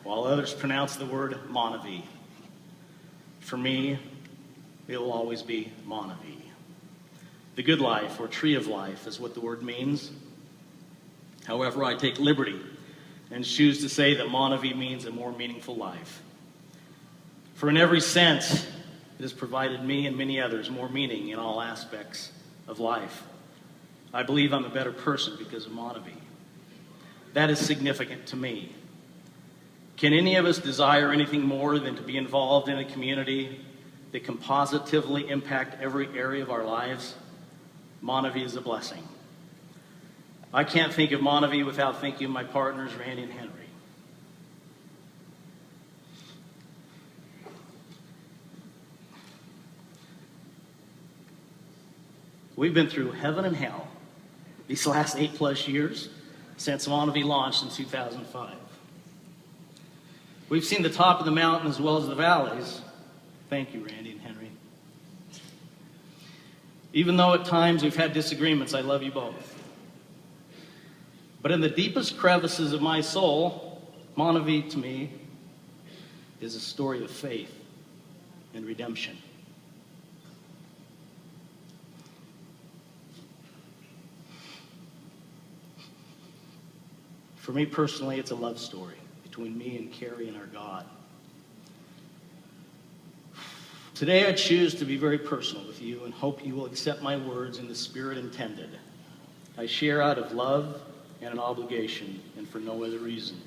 while others pronounce the word MonaVie. For me, it will always be MonaVie. The good life, or tree of life, is what the word means. However, I take liberty and choose to say that MonaVie means a more meaningful life. For in every sense, it has provided me and many others more meaning in all aspects of life. I believe I'm a better person because of MonaVie. That is significant to me. Can any of us desire anything more than to be involved in a community that can positively impact every area of our lives? MonaVie is a blessing. I can't think of MonaVie without thinking of my partners, Randy and Henry. We've been through heaven and hell these last 8+ years since MonaVie launched in 2005. We've seen the top of the mountain as well as the valleys. Thank you, Randy and Henry. Even though at times we've had disagreements, I love you both. But in the deepest crevices of my soul, MonaVie to me is a story of faith and redemption. For me personally, it's a love story between me and Carrie and our God. Today I choose to be very personal with you and hope you will accept my words in the spirit intended. I share out of love and an obligation, and for no other reason.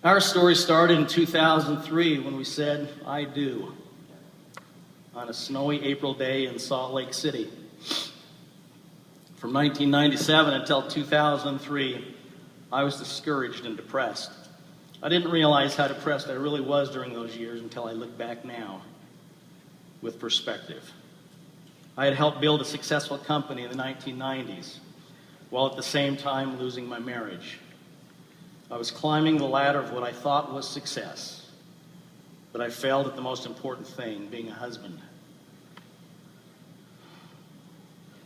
Our story started in 2003 when we said, I do, on a snowy April day in Salt Lake City. From 1997 until 2003, I was discouraged and depressed. I didn't realize how depressed I really was during those years until I look back now with perspective. I had helped build a successful company in the 1990s, while at the same time losing my marriage. I was climbing the ladder of what I thought was success, but I failed at the most important thing, being a husband.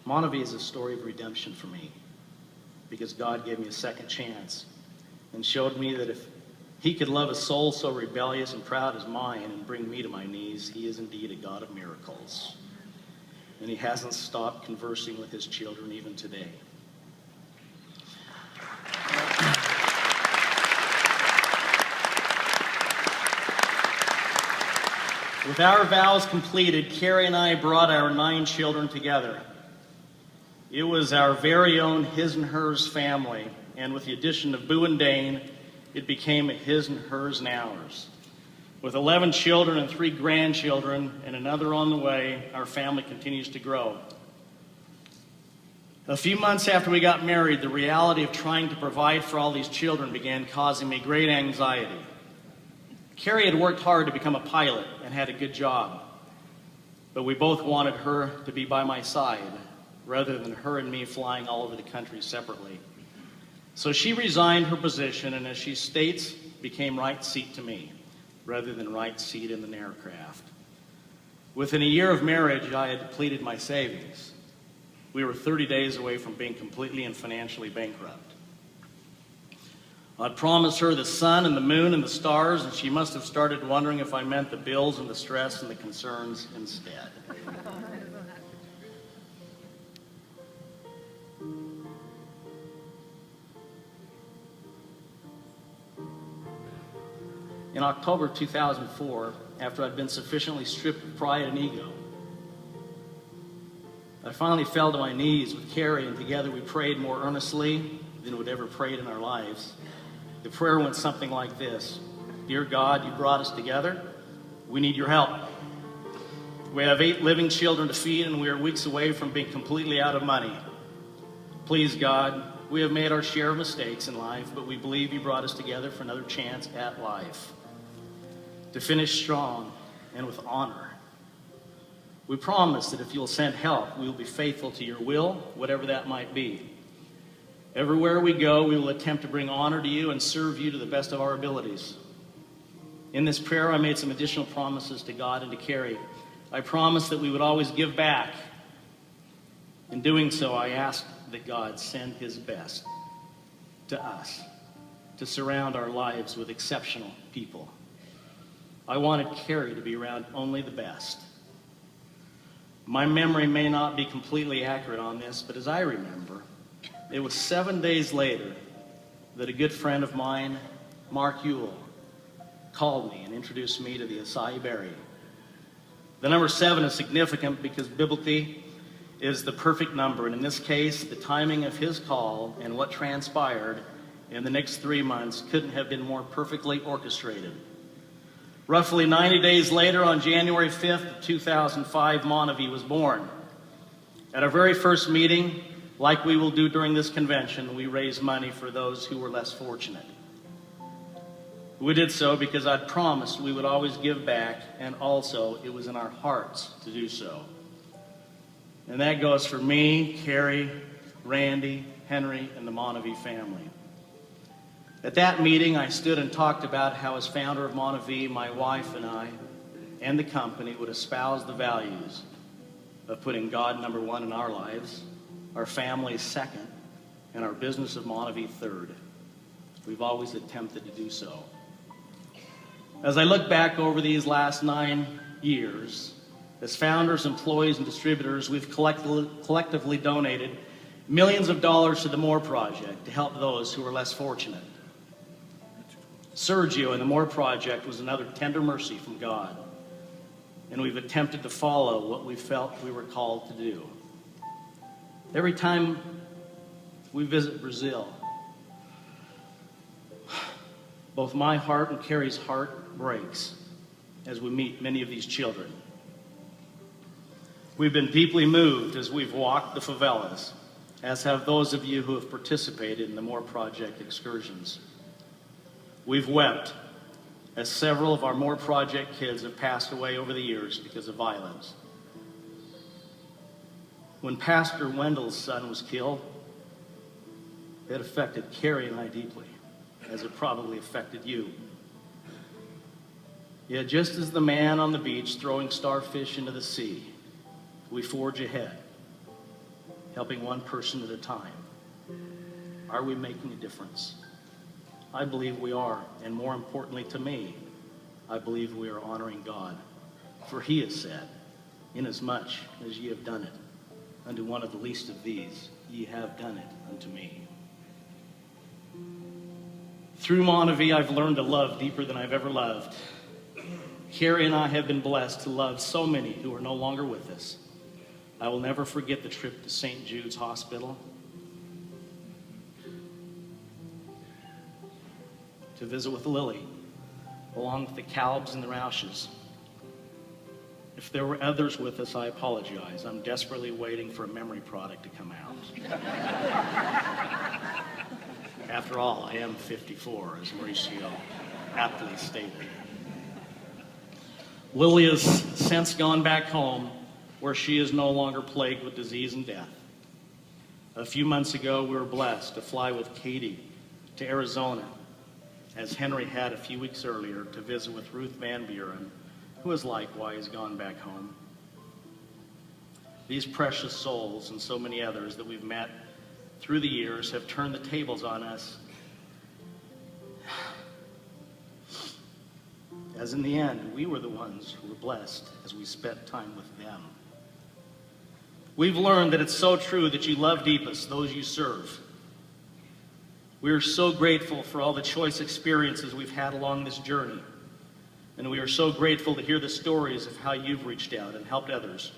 MonaVie is a story of redemption for me, because God gave me a second chance and showed me that if He could love a soul so rebellious and proud as mine and bring me to my knees, He is indeed a God of miracles. And He hasn't stopped conversing with His children even today. With our vows completed, Carrie and I brought our 9 children together. It was our very own his and hers family, and with the addition of Boo and Dane, it became a his and hers and ours. With 11 children and 3 grandchildren and another on the way, our family continues to grow. A few months after we got married, the reality of trying to provide for all these children began causing me great anxiety. Carrie had worked hard to become a pilot and had a good job, but we both wanted her to be by my side rather than her and me flying all over the country separately. So she resigned her position and, as she states, became right seat to me rather than right seat in the aircraft. Within a year of marriage, I had depleted my savings. We were 30 days away from being completely and financially bankrupt. I'd promised her the sun and the moon and the stars, and she must have started wondering if I meant the bills and the stress and the concerns instead. In October 2004, after I'd been sufficiently stripped of pride and ego, I finally fell to my knees with Carrie, and together we prayed more earnestly than we'd ever prayed in our lives. The prayer went something like this: Dear God, you brought us together. We need your help. We have 8 living children to feed, and we are weeks away from being completely out of money. Please, God, we have made our share of mistakes in life, but we believe you brought us together for another chance at life, to finish strong and with honor. We promise that if you'll send help, we will be faithful to your will, whatever that might be. Everywhere we go, we will attempt to bring honor to you and serve you to the best of our abilities. In this prayer, I made some additional promises to God and to Carrie. I promised that we would always give back. In doing so, I asked that God send His best to us, to surround our lives with exceptional people. I wanted Carrie to be around only the best. My memory may not be completely accurate on this, but as I remember, it was 7 days later that a good friend of mine, Mark Ewell, called me and introduced me to the acai berry. The number 7 is significant because biblically is the perfect number, and in this case, the timing of his call and what transpired in the next 3 months couldn't have been more perfectly orchestrated. Roughly 90 days later, on January 5th of 2005, MonaVie was born. At our very first meeting, like we will do during this convention, we raised money for those who were less fortunate. We did so because I'd promised we would always give back, and also it was in our hearts to do so. And that goes for me, Carrie, Randy, Henry, and the MonaVie family. At that meeting, I stood and talked about how as founder of MonaVie, my wife and I, and the company would espouse the values of putting God number one in our lives, our families second, and our business of MonaVie third. We've always attempted to do so. As I look back over these last 9 years, as founders, employees, and distributors, we've collectively donated millions of dollars to the MORE Project to help those who are less fortunate. Sergio and the MORE Project was another tender mercy from God, and we've attempted to follow what we felt we were called to do. Every time we visit Brazil, both my heart and Carrie's heart breaks as we meet many of these children. We've been deeply moved as we've walked the favelas, as have those of you who have participated in the MORE Project excursions. We've wept as several of our MORE Project kids have passed away over the years because of violence. When Pastor Wendell's son was killed, it affected Carrie and I deeply, as it probably affected you. Yet just as the man on the beach throwing starfish into the sea, we forge ahead, helping one person at a time. Are we making a difference? I believe we are, and more importantly to me, I believe we are honoring God. For he has said, inasmuch as ye have done it unto one of the least of these, ye have done it unto me. Through MonaVie, I've learned to love deeper than I've ever loved. Carrie and I have been blessed to love so many who are no longer with us. I will never forget the trip to St. Jude's Hospital to visit with Lily, along with the Calbs and the Roushes. If there were others with us, I apologize. I'm desperately waiting for a memory product to come out. After all, I am 54, as Mauricio aptly stated. Lily has since gone back home, where she is no longer plagued with disease and death. A few months ago, we were blessed to fly with Katie to Arizona, as Henry had a few weeks earlier, to visit with Ruth Van Buren, who has likewise gone back home. These precious souls and so many others that we've met through the years have turned the tables on us, as in the end, we were the ones who were blessed as we spent time with them. We've learned that it's so true that you love deepest those you serve. We are so grateful for all the choice experiences we've had along this journey. And we are so grateful to hear the stories of how you've reached out and helped others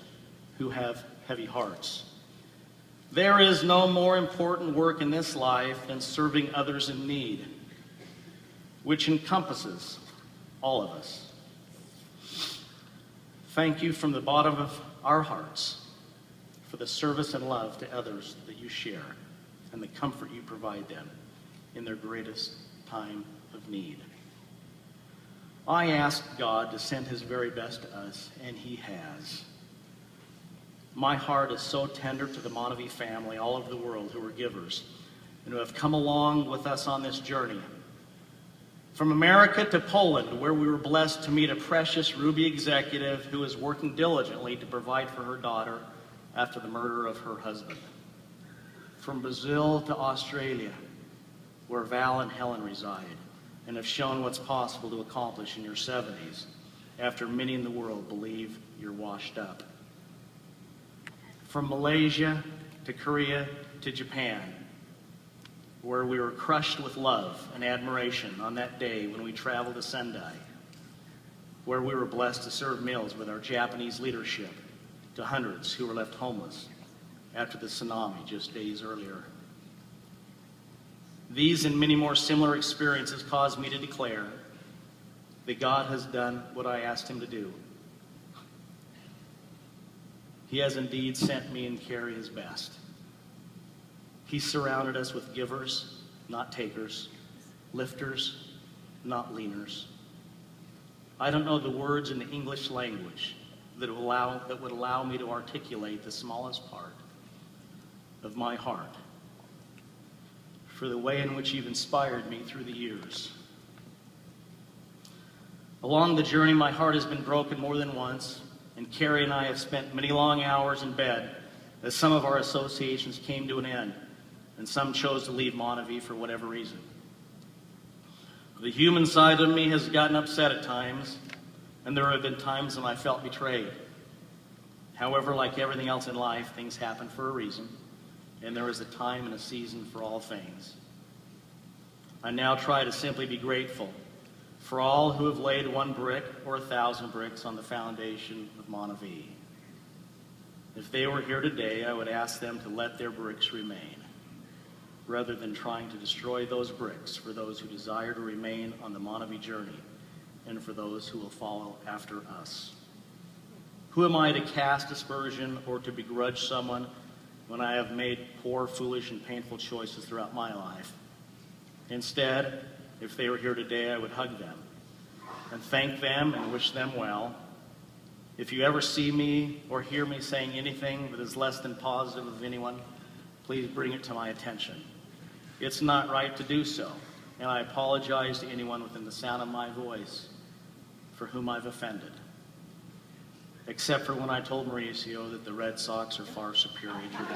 who have heavy hearts. There is no more important work in this life than serving others in need, which encompasses all of us. Thank you from the bottom of our hearts for the service and love to others that you share and the comfort you provide them in their greatest time of need. I asked God to send his very best to us, and he has. My heart is so tender to the MonaVie family all over the world who are givers and who have come along with us on this journey. From America to Poland, where we were blessed to meet a precious Ruby executive who is working diligently to provide for her daughter after the murder of her husband. From Brazil to Australia, where Val and Helen reside, and have shown what's possible to accomplish in your 70s, after many in the world believe you're washed up. From Malaysia to Korea to Japan, where we were crushed with love and admiration on that day when we traveled to Sendai, where we were blessed to serve meals with our Japanese leadership to hundreds who were left homeless after the tsunami just days earlier. These and many more similar experiences caused me to declare that God has done what I asked him to do. He has indeed sent me and Carrie his best. He surrounded us with givers, not takers, lifters, not leaners. I don't know the words in the English language that would allow me to articulate the smallest part of my heart for the way in which you've inspired me through the years. Along the journey, my heart has been broken more than once, and Carrie and I have spent many long hours in bed as some of our associations came to an end, and some chose to leave MonaVie for whatever reason. The human side of me has gotten upset at times, and there have been times when I felt betrayed. However, like everything else in life, things happen for a reason, and there is a time and a season for all things. I now try to simply be grateful for all who have laid one brick or 1,000 bricks on the foundation of MonaVie. If they were here today, I would ask them to let their bricks remain, rather than trying to destroy those bricks for those who desire to remain on the MonaVie journey and for those who will follow after us. Who am I to cast aspersion or to begrudge someone when I have made poor, foolish, and painful choices throughout my life? Instead, if they were here today, I would hug them and thank them and wish them well. If you ever see me or hear me saying anything that is less than positive of anyone, please bring it to my attention. It's not right to do so, and I apologize to anyone within the sound of my voice for whom I've offended, except for when I told Mauricio that the Red Sox are far superior to the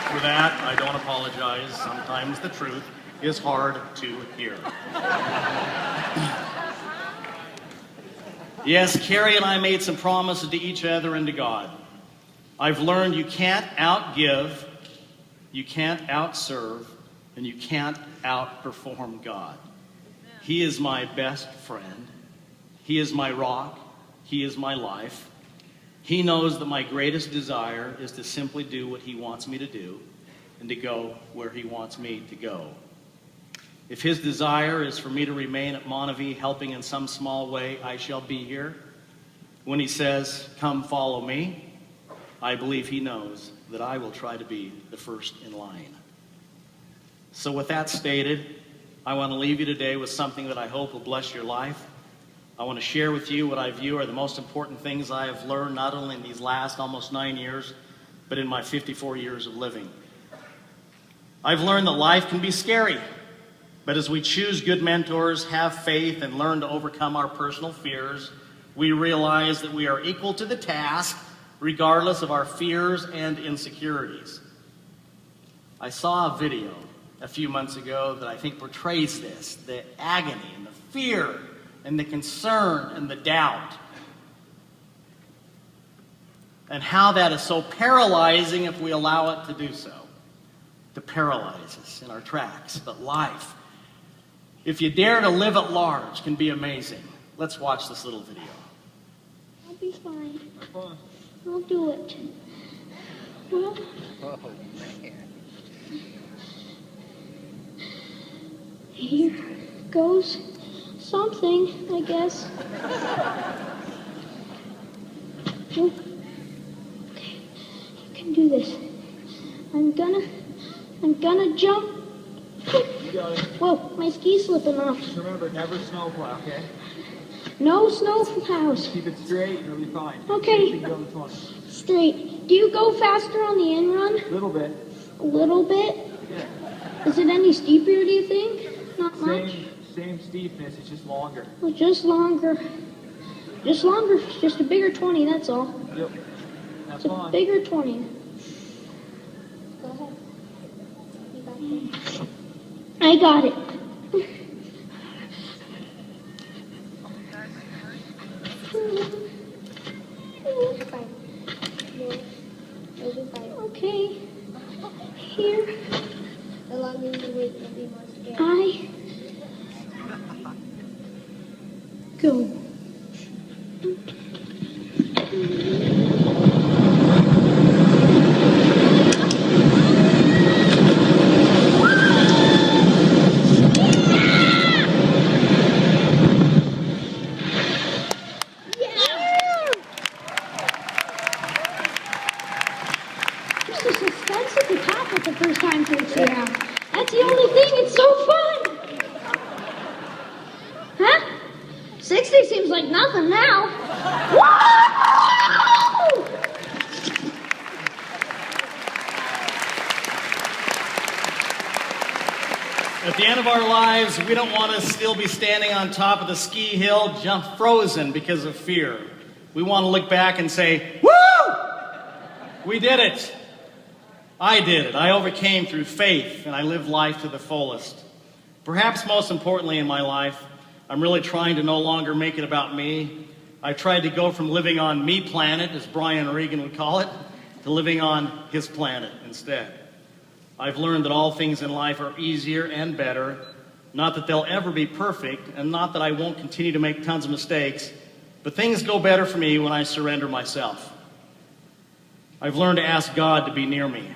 For that, I don't apologize. Sometimes the truth is hard to hear. Yes, Carrie and I made some promises to each other and to God. I've learned you can't outgive, you can't outserve, and you can't outperform God. He is my best friend. He is my rock. He is my life. He knows that my greatest desire is to simply do what he wants me to do and to go where he wants me to go. If his desire is for me to remain at MonaVie helping in some small way, I shall be here. When he says, come follow me, I believe he knows that I will try to be the first in line. So with that stated, I want to leave you today with something that I hope will bless your life. I want to share with you what I view are the most important things I have learned not only in these last almost 9 years, but in my 54 years of living. I've learned that life can be scary, but as we choose good mentors, have faith, and learn to overcome our personal fears, we realize that we are equal to the task, regardless of our fears and insecurities. I saw a video a few months ago that I think portrays this, the agony and the fear and the concern and the doubt, and how that is so paralyzing if we allow it to do so, to paralyze us in our tracks. But life, if you dare to live at large, can be amazing. Let's watch this little video. I'll be fine. I'll do it. Well, Oh, man. here goes something, I guess. Oh, okay, you can do this. I'm gonna jump. You got it. Whoa, my ski's slipping off. Just remember, never snowplow, okay? No snow plows. Keep it straight, you'll be fine. Okay. You can go to 20. Straight. Do you go faster on the in run? Little bit. A little bit? Yeah. Is it any steeper, do you think? Not much? Same steepness, it's just longer. Well, just longer. Just longer. It's just a bigger 20, that's all. Yep. Have It's a fun. bigger 20. I got it. Okay. Here. Allow me to wait and be more scared. I go. It's just expensive to pop it the first time takes you out. That's the only thing. It's so fun. Huh? 60 seems like nothing now. Woo! At the end of our lives, we don't want to still be standing on top of the ski hill, jump frozen because of fear. We want to look back and say, woo! We did it. I did it. I overcame through faith, and I lived life to the fullest. Perhaps most importantly in my life, I'm really trying to no longer make it about me. I tried to go from living on me planet, as Brian Regan would call it, to living on his planet instead. I've learned that all things in life are easier and better, not that they'll ever be perfect, and not that I won't continue to make tons of mistakes, but things go better for me when I surrender myself. I've learned to ask God to be near me.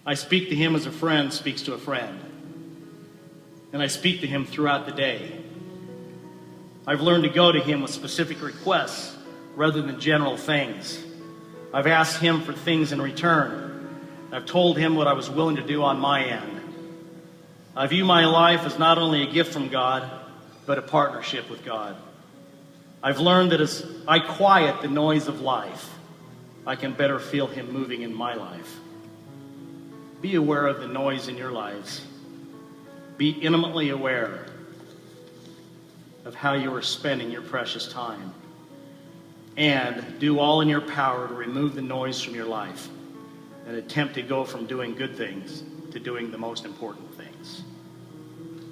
I speak to him as a friend speaks to a friend. And I speak to him throughout the day. I've learned to go to him with specific requests rather than general things. I've asked him for things in return. I've told him what I was willing to do on my end. I view my life as not only a gift from God, but a partnership with God. I've learned that as I quiet the noise of life, I can better feel him moving in my life. Be aware of the noise in your lives. Be intimately aware of how you are spending your precious time. And do all in your power to remove the noise from your life and attempt to go from doing good things to doing the most important things.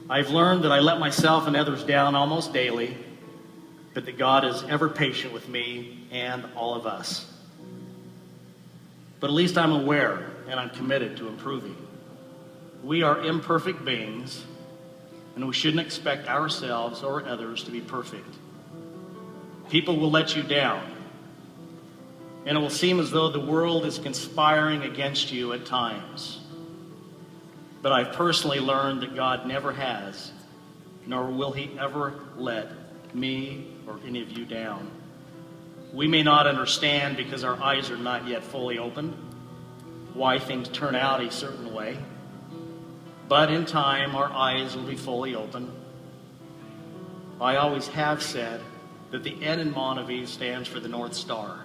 I've learned that I let myself and others down almost daily, but that God is ever patient with me and all of us. But at least I'm aware and I'm committed to improving. We are imperfect beings, and we shouldn't expect ourselves or others to be perfect. People will let you down, and it will seem as though the world is conspiring against you at times. But I've personally learned that God never has, nor will he ever let me or any of you down. We may not understand, because our eyes are not yet fully opened, why things turn out a certain way. But in time, our eyes will be fully open. I always have said that the N in MonaVie stands for the North Star.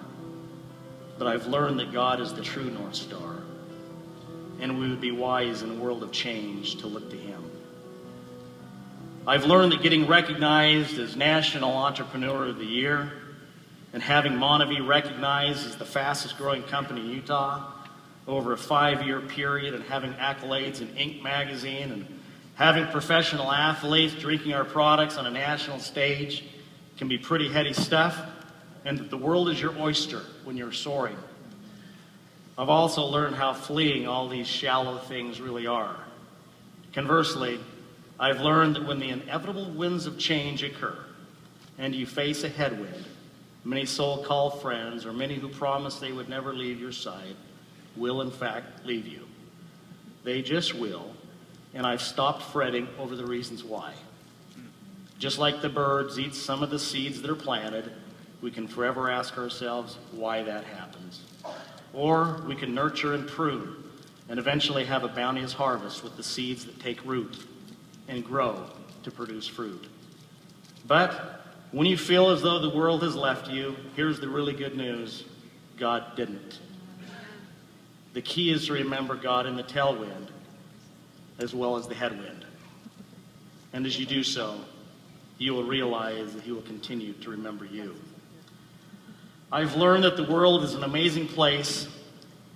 But I've learned that God is the true North Star. And we would be wise in a world of change to look to him. I've learned that getting recognized as National Entrepreneur of the Year and having MonaVie recognized as the fastest growing company in Utah over a 5-year period, and having accolades in Inc. magazine, and having professional athletes drinking our products on a national stage can be pretty heady stuff, and that the world is your oyster when you're soaring. I've also learned how fleeting all these shallow things really are. Conversely, I've learned that when the inevitable winds of change occur and you face a headwind, many so-called friends, or many who promised they would never leave your side, will in fact leave you. They just will, and I've stopped fretting over the reasons why. Just like the birds eat some of the seeds that are planted, we can forever ask ourselves why that happens. Or we can nurture and prune and eventually have a bounteous harvest with the seeds that take root and grow to produce fruit. But when you feel as though the world has left you, here's the really good news: God didn't. The key is to remember God in the tailwind as well as the headwind. And as you do so, you will realize that he will continue to remember you. I've learned that the world is an amazing place,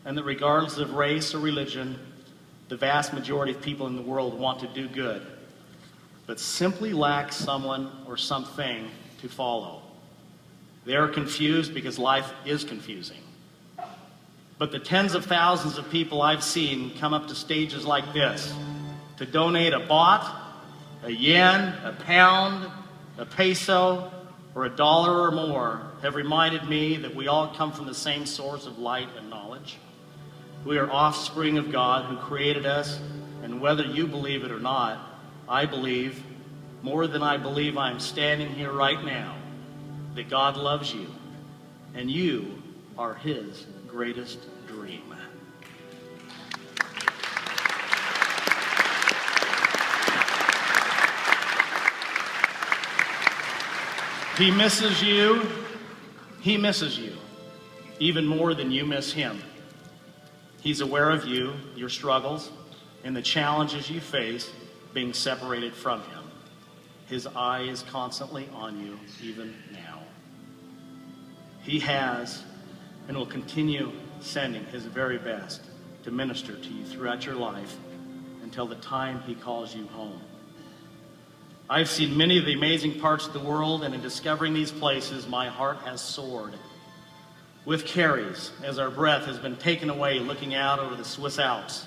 and that regardless of race or religion, The vast majority of people in the world want to do good, but simply lack someone or something to follow. They are confused because life is confusing. But the tens of thousands of people I've seen come up to stages like this to donate a baht, a yen, a pound, a peso, or a dollar or more have reminded me that we all come from the same source of light and knowledge. We are offspring of God who created us, and whether you believe it or not, I believe, more than I believe I'm standing here right now, that God loves you, and you are His greatest dream. He misses you. He misses you, even more than you miss Him. He's aware of you, your struggles, and the challenges you face being separated from Him. His eye is constantly on you, even now. He has and will continue sending His very best to minister to you throughout your life until the time He calls you home. I've seen many of the amazing parts of the world, and in discovering these places, my heart has soared. With Carrie's, as our breath has been taken away looking out over the Swiss Alps,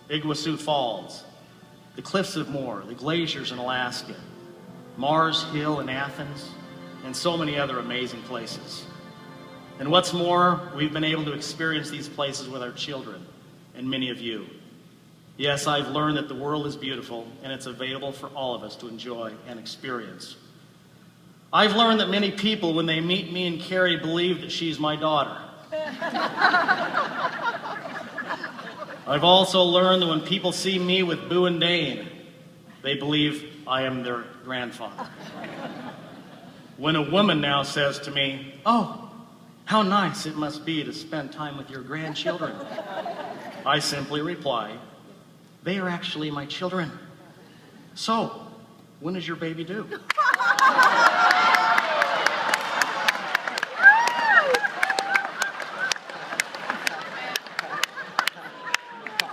Iguazu Falls, the Cliffs of Moher, the glaciers in Alaska, Mars Hill in Athens, and so many other amazing places. And what's more, we've been able to experience these places with our children and many of you. Yes, I've learned that the world is beautiful and it's available for all of us to enjoy and experience. I've learned that many people, when they meet me and Carrie, believe that she's my daughter. I've also learned that when people see me with Boo and Dane, they believe I am their grandfather. When a woman now says to me, "Oh, how nice it must be to spend time with your grandchildren," I simply reply, "They are actually my children. So, when is your baby due?"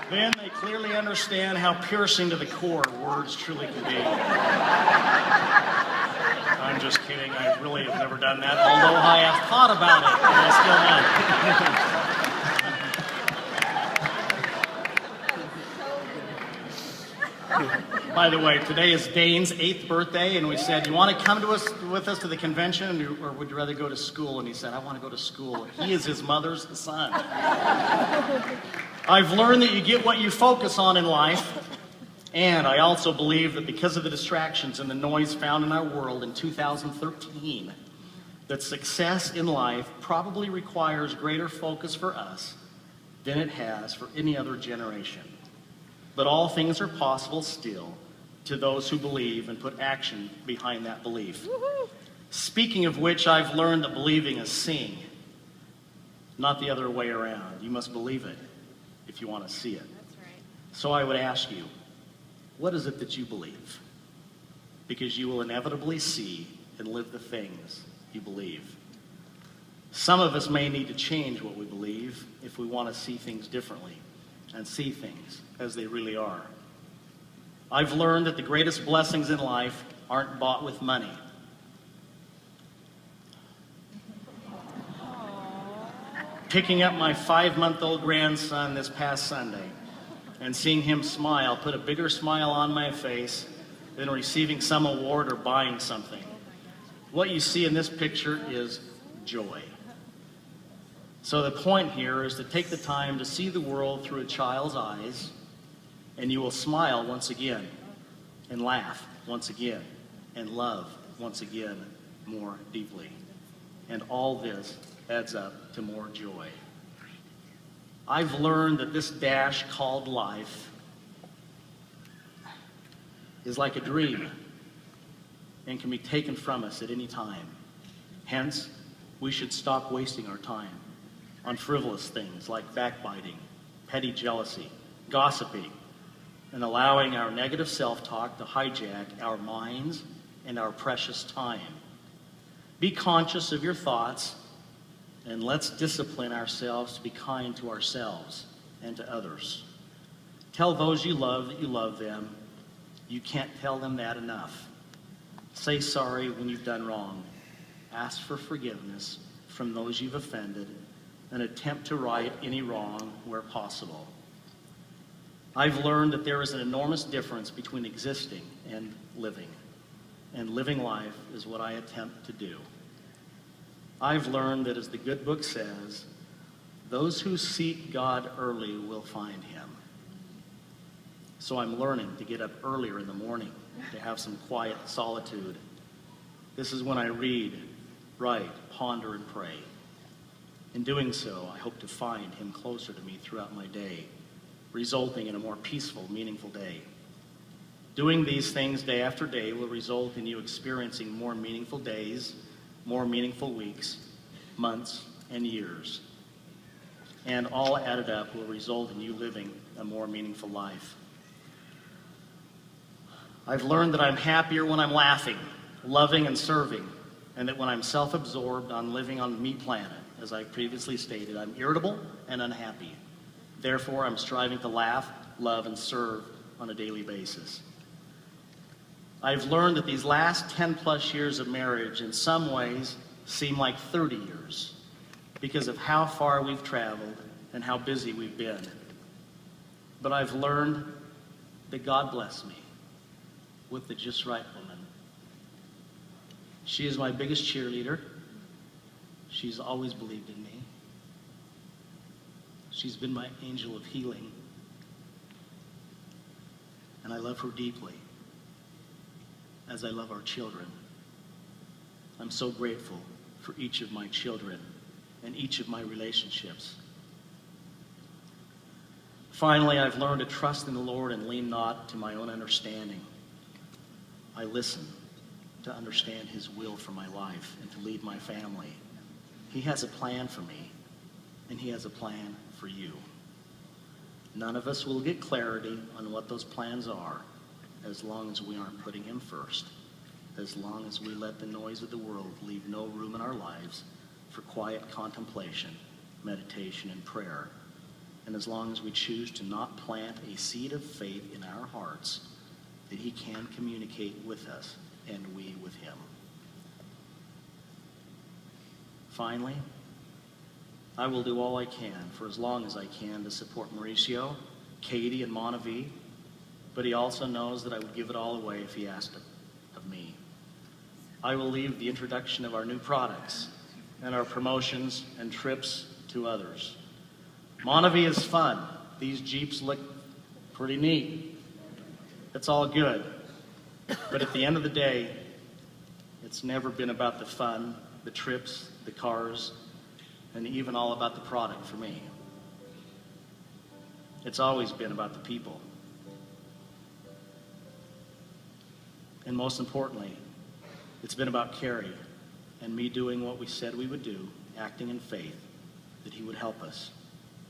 Then they clearly understand how piercing to the core words truly can be. I'm just kidding. I really have never done that, although I have thought about it, and I still have. By the way, today is Dane's 8th birthday, and we said, "You want to come with us to the convention, or would you rather go to school?" And he said, "I want to go to school." He is his mother's son. I've learned that you get what you focus on in life, and I also believe that because of the distractions and the noise found in our world in 2013, that success in life probably requires greater focus for us than it has for any other generation. But all things are possible still to those who believe and put action behind that belief. Woo-hoo. Speaking of which, I've learned that believing is seeing, not the other way around. You must believe it if you want to see it. That's right. So I would ask you, what is it that you believe? Because you will inevitably see and live the things you believe. Some of us may need to change what we believe if we want to see things differently and see things as they really are. I've learned that the greatest blessings in life aren't bought with money. Picking up my 5-month-old grandson this past Sunday and seeing him smile put a bigger smile on my face than receiving some award or buying something. What you see in this picture is joy. So the point here is to take the time to see the world through a child's eyes, and you will smile once again, and laugh once again, and love once again more deeply. And all this adds up to more joy. I've learned that this dash called life is like a dream and can be taken from us at any time. Hence, we should stop wasting our time on frivolous things like backbiting, petty jealousy, gossiping, and allowing our negative self-talk to hijack our minds and our precious time. Be conscious of your thoughts, and let's discipline ourselves to be kind to ourselves and to others. Tell those you love that you love them. You can't tell them that enough. Say sorry when you've done wrong. Ask for forgiveness from those you've offended, and attempt to right any wrong where possible. I've learned that there is an enormous difference between existing and living life is what I attempt to do. I've learned that, as the good book says, those who seek God early will find him. So I'm learning to get up earlier in the morning, to have some quiet solitude. This is when I read, write, ponder, and pray. In doing so, I hope to find him closer to me throughout my day, resulting in a more peaceful, meaningful day. Doing these things day after day will result in you experiencing more meaningful days, more meaningful weeks, months, and years. And all added up will result in you living a more meaningful life. I've learned that I'm happier when I'm laughing, loving, and serving, and that when I'm self-absorbed on living on me planet, as I previously stated, I'm irritable and unhappy. Therefore, I'm striving to laugh, love, and serve on a daily basis. I've learned that these last 10 plus years of marriage in some ways seem like 30 years because of how far we've traveled and how busy we've been. But I've learned that God blessed me with the just right woman. She is my biggest cheerleader. She's always believed in me. She's been my angel of healing. And I love her deeply, as I love our children. I'm so grateful for each of my children and each of my relationships. Finally, I've learned to trust in the Lord and lean not to my own understanding. I listen to understand his will for my life and to lead my family. He has a plan for me, and he has a plan for you. None of us will get clarity on what those plans are as long as we aren't putting him first, as long as we let the noise of the world leave no room in our lives for quiet contemplation, meditation, and prayer, and as long as we choose to not plant a seed of faith in our hearts that he can communicate with us and we with him. Finally, I will do all I can for as long as I can to support Mauricio, Katie, and MonaVie, but he also knows that I would give it all away if he asked it of me. I will leave the introduction of our new products and our promotions and trips to others. MonaVie is fun. These Jeeps look pretty neat. It's all good. But at the end of the day, it's never been about the fun, the trips, the cars, and even all about the product for me. It's always been about the people. And most importantly, it's been about Carrie and me doing what we said we would do, acting in faith, that he would help us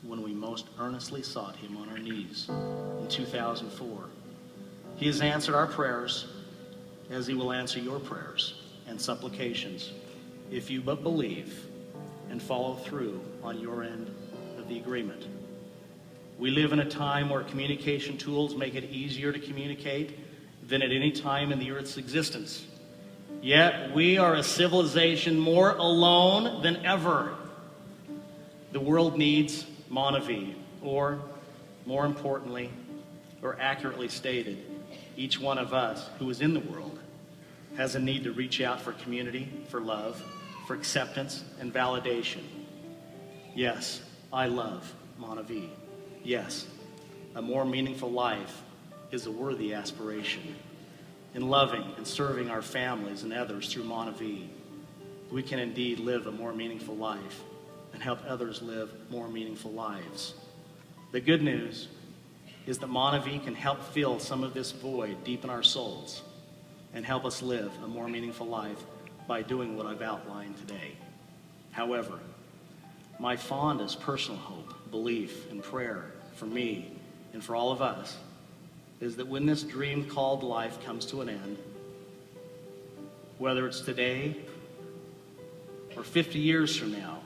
when we most earnestly sought him on our knees in 2004. He has answered our prayers as he will answer your prayers and supplications if you but believe and follow through on your end of the agreement. We live in a time where communication tools make it easier to communicate than at any time in the earth's existence. Yet we are a civilization more alone than ever. The world needs MonaVie, or more importantly, or accurately stated, each one of us who is in the world has a need to reach out for community, for love, for acceptance and validation. Yes, I love MonaVie. Yes, a more meaningful life is a worthy aspiration. In loving and serving our families and others through MonaVie, we can indeed live a more meaningful life and help others live more meaningful lives. The good news is that MonaVie can help fill some of this void deep in our souls and help us live a more meaningful life by doing what I've outlined today. However, my fondest personal hope, belief, and prayer for me and for all of us is that when this dream called life comes to an end, whether it's today or 50 years from now,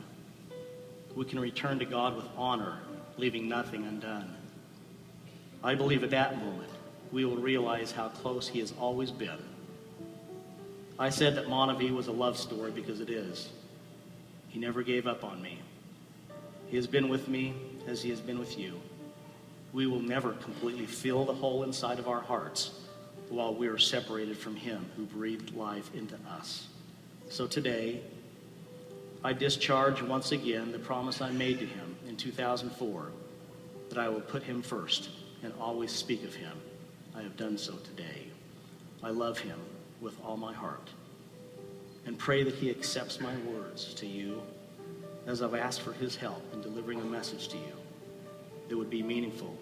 we can return to God with honor, leaving nothing undone. I believe at that moment we will realize how close he has always been. I said that MonaVie was a love story because it is. He never gave up on me. He has been with me as he has been with you. We will never completely fill the hole inside of our hearts while we are separated from him who breathed life into us. So today, I discharge once again the promise I made to him in 2004 that I will put him first and always speak of him. I have done so today. I love him with all my heart and pray that he accepts my words to you as I've asked for his help in delivering a message to you that would be meaningful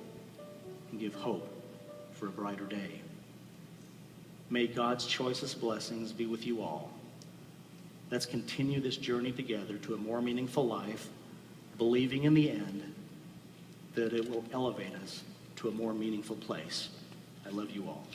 and give hope for a brighter day. May God's choicest blessings be with you all. Let's continue this journey together to a more meaningful life, believing in the end that it will elevate us to a more meaningful place. I love you all.